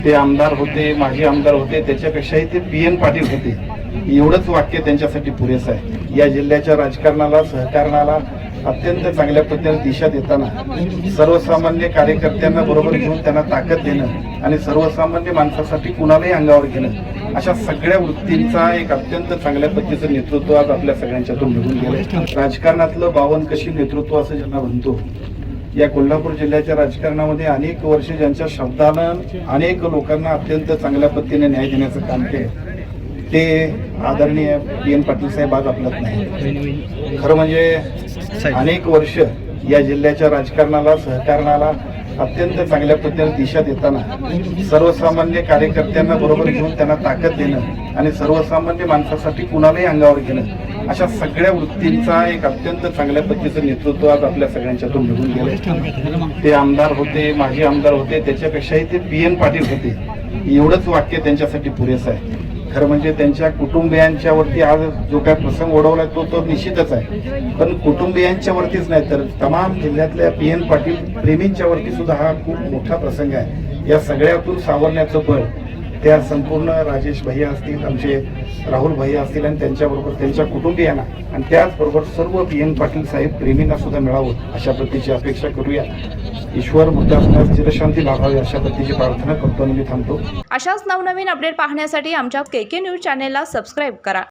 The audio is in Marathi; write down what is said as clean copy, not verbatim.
ते आमदार होते, माजी आमदार होते, त्याच्यापेक्षाही ते PN पाटील होते, एवढंच वाक्य त्यांच्यासाठी पुरेसं आहे. या जिल्ह्याच्या राजकारणाला, सहकारणाला अत्यंत चांगल्या पद्धतीने दिशा देताना सर्वसामान्य कार्यकर्त्यांना बरोबर घेऊन त्यांना ताकद देणं आणि सर्वसामान्य माणसासाठी कुणालाही अंगावर घेणं, अशा सगळ्या वृत्तींचा एक अत्यंत चांगल्या पद्धतीचं नेतृत्व आज आपल्या सगळ्यांच्यातून निघून गेलंय. राजकारणातलं 52 नेतृत्व असं ज्यांना म्हणतो, या कोल्हापूर जिल्ह्याच्या राजकारणामध्ये अनेक वर्षे ज्यांच्या शब्दानं अनेक लोकांना अत्यंत चांगल्या पद्धतीने न्याय देण्याचं काम केलं, ते आदरणीय PN पाटील साहेब आज आपल्यात नाही. खरं म्हणजे अनेक वर्ष या जिल्ह्याच्या राजकारणाला, सहकारणाला अत्यंत चांगल्या पद्धतीने दिशा देताना सर्वसामान्य कार्यकर्त्यांना बरोबर घेऊन त्यांना ताकद देणं आणि सर्वसामान्य माणसासाठी कुणालाही अंगावर घेणं, अशा सगळ्या वृत्तींचा एक अत्यंत चांगल्या पद्धतीचं नेतृत्व आज आपल्या सगळ्यांच्यातून निघून गेलंय. ते आमदार होते, माजी आमदार होते, त्याच्यापेक्षाही ते PN पाटील होते, एवढंच वाक्य त्यांच्यासाठी पुरेसं आहे. खरं म्हणजे त्यांच्या कुटुंबियांच्यावरती आज जो काय प्रसंग ओढवला तो निश्चितच आहे, पण कुटुंबियांच्यावरतीच नाही तर तमाम जिल्ह्यातल्या PN पाटील प्रेमींच्यावरती सुद्धा हा खूप मोठा प्रसंग आहे. या सगळ्यातून सावरण्याचं बळ त्या संपूर्ण राजेश भैया असतील, आमचे राहुल भैया असतील आणि त्यांच्याबरोबर त्यांच्या कुटुंबियांना आणि त्याचबरोबर सर्व PN पाटील साहेब प्रेमींना सुद्धा मिळावं अशा पद्धतीची अपेक्षा करूया. ईश्वर मुद्दा चिरशांती लाभावी अशा पद्धतीची प्रार्थना करतो आणि मी थांबतो. अशाच नवनवीन अपडेट पाहण्यासाठी आमच्या KK न्यूज चॅनेलला सबस्क्राईब करा.